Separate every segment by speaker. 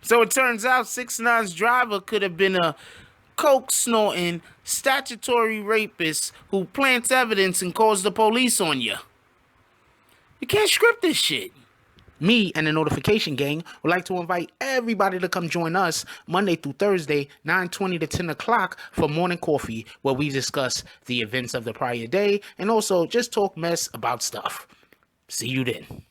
Speaker 1: So it turns out 6ix9ine's driver could have been a coke snorting, statutory rapist who plants evidence and calls the police on you. You can't script this shit. Me and the Notification Gang would like to invite everybody to come join us Monday through Thursday, 9:20 to 10 o'clock for morning coffee, where we discuss the events of the prior day and also just talk mess about stuff. See you then.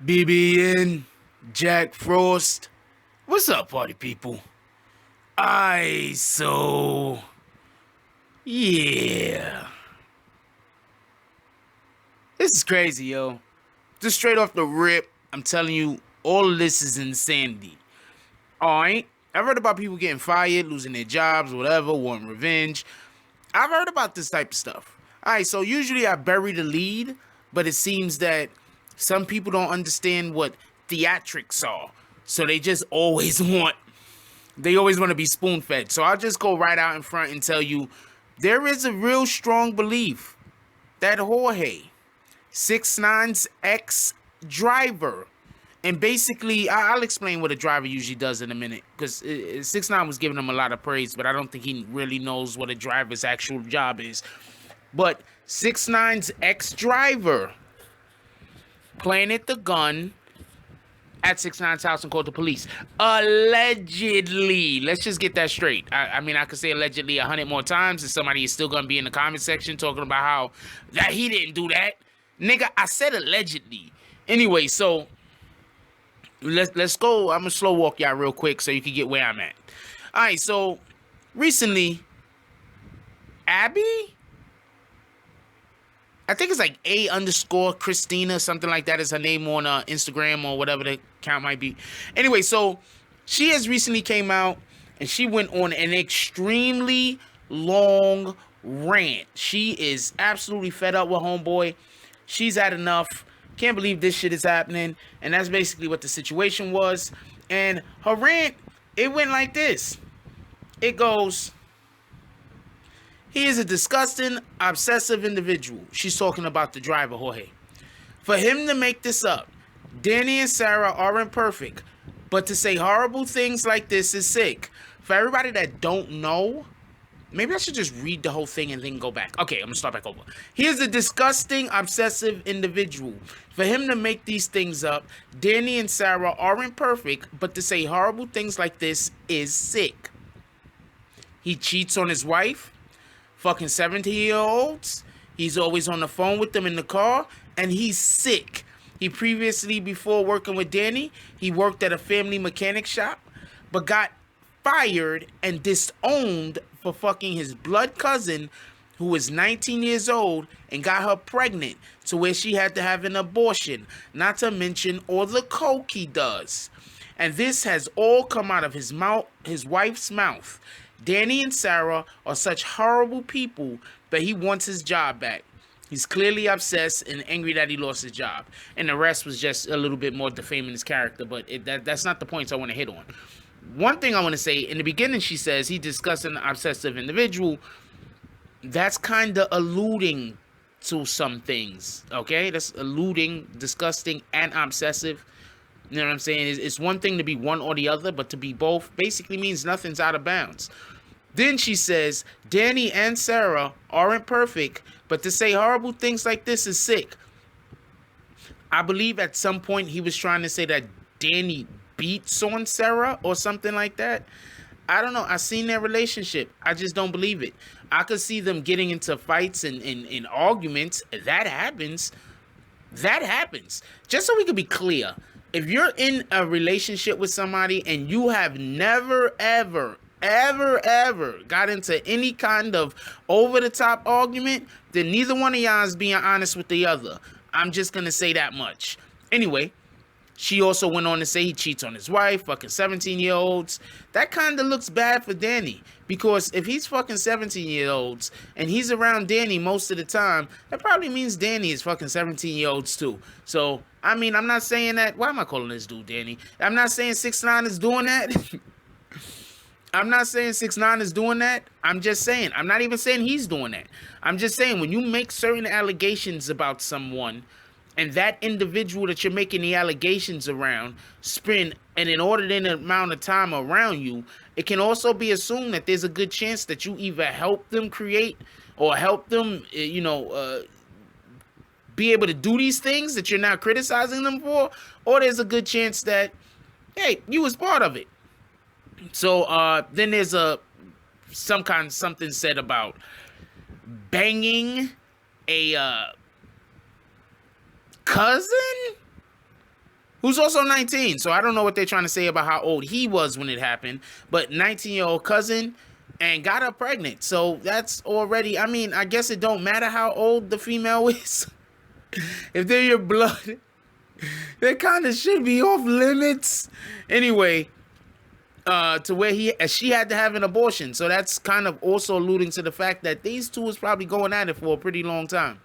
Speaker 1: BBN, Jack Frost. What's up, party people? Yeah. This is crazy, yo. Just straight off the rip, I'm telling you, all of this is insanity. Alright? I've heard about people getting fired, losing their jobs, whatever, wanting revenge. I've heard about this type of stuff. Alright, so usually I bury the lead, but it seems that some people don't understand what theatrics are. So they just always want to be spoon-fed. So I'll just go right out in front and tell you, there is a real strong belief that Jorge, 6ix9ine's ex-driver, and basically, I'll explain what a driver usually does in a minute, because 6ix9ine was giving him a lot of praise, but I don't think he really knows what a driver's actual job is. But 6ix9ine's ex-driver planted the gun at 6ix9ine's house and called the police. Allegedly. Let's just get that straight. I mean, I could say allegedly 100 more times, and somebody is still going to be in the comment section talking about how that he didn't do that. Nigga, I said allegedly. Anyway, so let's go. I'm going to slow walk y'all real quick so you can get where I'm at. All right, so recently, Abby? I think it's like A_Christina, something like that is her name on Instagram or whatever the account might be. Anyway, so she has recently came out and she went on an extremely long rant. She is absolutely fed up with homeboy. She's had enough. Can't believe this shit is happening. And that's basically what the situation was. And her rant, it went like this. It goes, he is a disgusting, obsessive individual. She's talking about the driver, Jorge. For him to make this up, Danny and Sarah aren't perfect, but to say horrible things like this is sick. For everybody that don't know, maybe I should just read the whole thing and then go back. Okay, I'm gonna start back over. He is a disgusting, obsessive individual. For him to make these things up, Danny and Sarah aren't perfect, but to say horrible things like this is sick. He cheats on his wife, fucking 17-year-olds. He's always on the phone with them in the car, and he's sick. He previously, before working with Danny, he worked at a family mechanic shop, but got fired and disowned for fucking his blood cousin, who was 19 years old, and got her pregnant to where she had to have an abortion, not to mention all the coke he does. And this has all come out of his mouth, his wife's mouth. Danny and Sarah are such horrible people, but he wants his job back. He's clearly obsessed and angry that he lost his job. And the rest was just a little bit more defaming his character, but that's not the points I want to hit on. One thing I want to say, in the beginning she says he discussed an obsessive individual. That's kind of alluding to some things, okay? That's alluding, disgusting, and obsessive. You know what I'm saying? It's one thing to be one or the other, but to be both basically means nothing's out of bounds. Then she says, Danny and Sarah aren't perfect, but to say horrible things like this is sick. I believe at some point he was trying to say that Danny beats on Sarah or something like that. I don't know. I seen their relationship. I just don't believe it. I could see them getting into fights and arguments. That happens. That happens. Just so we can be clear. If you're in a relationship with somebody and you have never, ever got into any kind of over-the-top argument, then neither one of y'all is being honest with the other. I'm just going to say that much. Anyway, she also went on to say he cheats on his wife, fucking 17-year-olds. That kind of looks bad for Danny, because if he's fucking 17-year-olds and he's around Danny most of the time, that probably means Danny is fucking 17-year-olds too. So, I mean, I'm not saying that. Why am I calling this dude Danny? I'm not saying 6ix9ine is doing that. I'm not saying 6ix9ine is doing that. I'm just saying. I'm not even saying he's doing that. I'm just saying when you make certain allegations about someone, and that individual that you're making the allegations around spend an inordinate amount of time around you, it can also be assumed that there's a good chance that you either help them create or help them, be able to do these things that you're now criticizing them for, or there's a good chance that, hey, you was part of it. So then there's something said about banging a cousin who's also 19. So I don't know what they're trying to say about how old he was when it happened, but 19-year-old cousin, and got her pregnant. So that's already, I mean, I guess it don't matter how old the female is. If they're your blood, they kind of should be off limits. Anyway, to where she had to have an abortion. So that's kind of also alluding to the fact that these two was probably going at it for a pretty long time.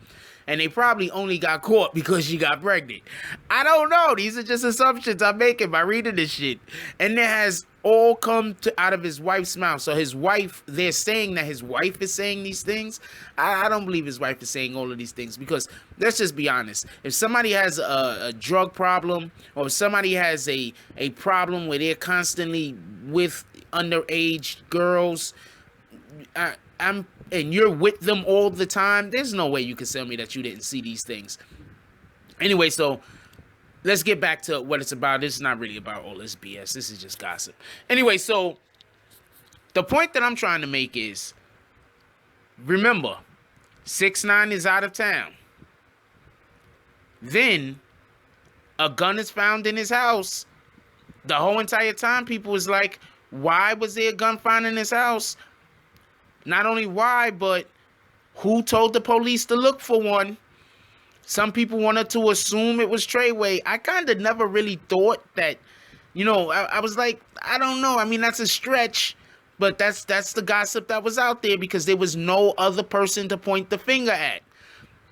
Speaker 1: And they probably only got caught because she got pregnant. I don't know. These are just assumptions I'm making by reading this shit. And it has all come out of his wife's mouth. So his wife, they're saying that his wife is saying these things. I don't believe his wife is saying all of these things, because let's just be honest. If somebody has a drug problem, or if somebody has a problem where they're constantly with underage girls, and you're with them all the time, there's no way you can tell me that you didn't see these things. Anyway, so let's get back to what it's about. This is not really about all this BS. This is just gossip. Anyway, so the point that I'm trying to make is, remember, 6ix9ine is out of town. Then a gun is found in his house. The whole entire time, people was like, why was there a gun found in his house? Not only why, but who told the police to look for one? Some people wanted to assume it was Treyway. I kind of never really thought that, I was like, I don't know. I mean, that's a stretch, but that's the gossip that was out there, because there was no other person to point the finger at.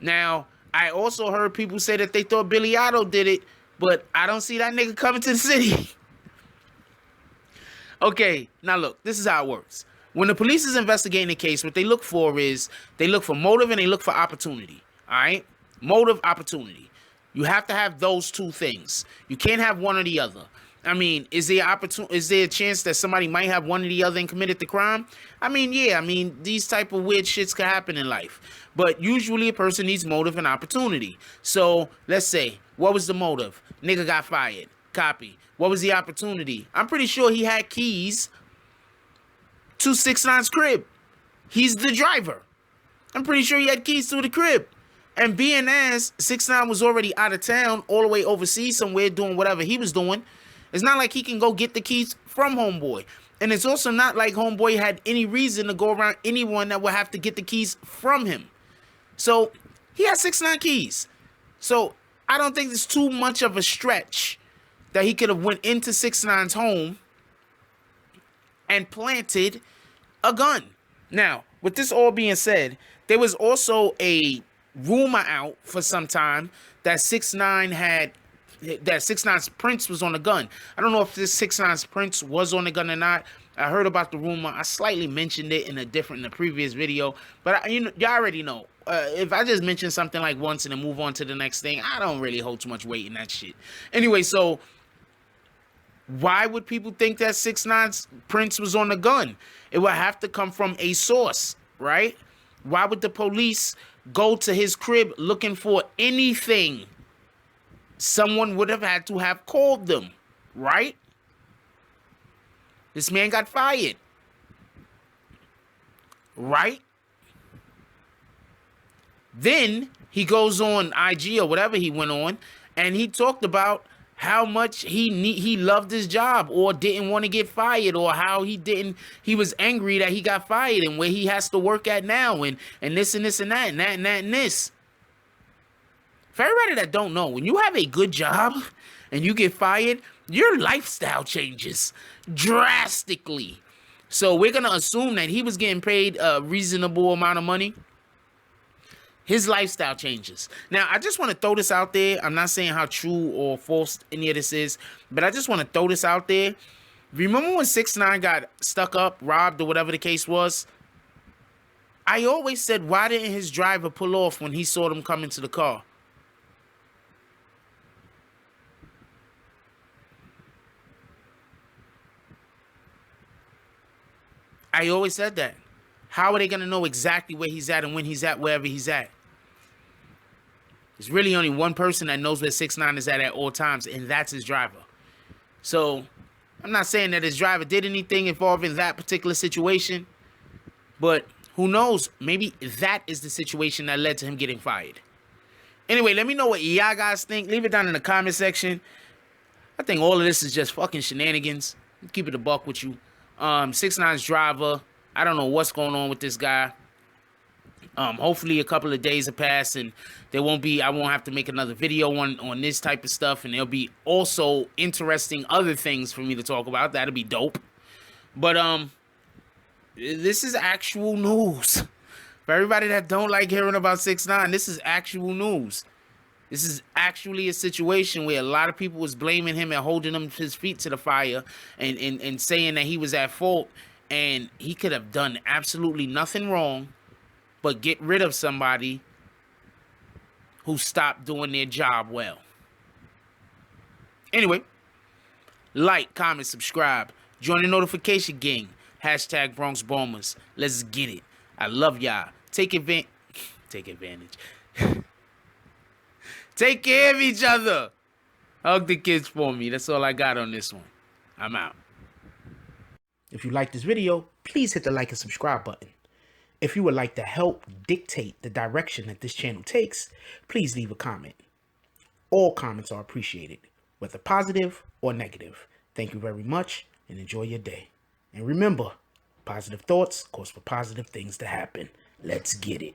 Speaker 1: Now, I also heard people say that they thought Billy Otto did it, but I don't see that nigga coming to the city. Okay, now look, this is how it works. When the police is investigating a case, what they look for is, they look for motive and they look for opportunity. All right? Motive, opportunity. You have to have those two things. You can't have one or the other. I mean, is there a chance that somebody might have one or the other and committed the crime? I mean, yeah. I mean, these type of weird shits can happen in life. But usually a person needs motive and opportunity. So, let's say, what was the motive? Nigga got fired. Copy. What was the opportunity? I'm pretty sure he had keys to 6ix9ine's crib. He's the driver. I'm pretty sure he had keys to the crib. And being as 6ix9ine was already out of town, all the way overseas somewhere doing whatever he was doing, it's not like he can go get the keys from Homeboy. And it's also not like Homeboy had any reason to go around anyone that would have to get the keys from him. So he had 6ix9ine keys. So I don't think it's too much of a stretch that he could have went into 6ix9ine's home and planted a gun. Now, with this all being said, there was also a rumor out for some time that 6ix9ine's prints was on the gun. I don't know if this 6ix9ine's prints was on the gun or not. I heard about the rumor. I slightly mentioned it in the previous video, but y'all already know. If I just mention something like once and then move on to the next thing, I don't really hold too much weight in that shit. Anyway, so why would people think that 6ix9ine's prints was on the gun? It would have to come from a source, right? Why would the police go to his crib looking for anything? Someone would have had to have called them, right? This man got fired, right? Then he goes on IG or whatever he went on, and he talked about how much he loved his job, or didn't want to get fired, or how he was angry that he got fired, and where he has to work at now, and this and this and that and that and that and this. For everybody that don't know, when you have a good job and you get fired, your lifestyle changes drastically. So we're going to assume that he was getting paid a reasonable amount of money. His lifestyle changes. Now, I just want to throw this out there. I'm not saying how true or false any of this is, but I just want to throw this out there. Remember when 6ix9ine got stuck up, robbed, or whatever the case was? I always said, why didn't his driver pull off when he saw them come into the car? I always said that. How are they going to know exactly where he's at and when he's at, wherever he's at? There's really only one person that knows where 6ix9ine is at all times, and that's his driver. So, I'm not saying that his driver did anything involving that particular situation, but who knows? Maybe that is the situation that led to him getting fired. Anyway, let me know what y'all guys think. Leave it down in the comment section. I think all of this is just fucking shenanigans. Keep it a buck with you. 6ix9ine's driver, I don't know what's going on with this guy. Hopefully a couple of days have passed and I won't have to make another video on this type of stuff, and there'll be also interesting other things for me to talk about. That'll be dope. But this is actual news. For everybody that don't like hearing about 6ix9ine, this is actual news. This is actually a situation where a lot of people was blaming him and holding his feet to the fire and saying that he was at fault, and he could have done absolutely nothing wrong but get rid of somebody who stopped doing their job well. Anyway, like, comment, subscribe, join the notification gang. Hashtag Bronx Bombers. Let's get it. I love y'all. Take advantage. Take care of each other. Hug the kids for me. That's all I got on this one. I'm out. If you like this video, please hit the like and subscribe button. If you would like to help dictate the direction that this channel takes, please leave a comment. All comments are appreciated, whether positive or negative. Thank you very much and enjoy your day. And remember, positive thoughts cause for positive things to happen. Let's get it.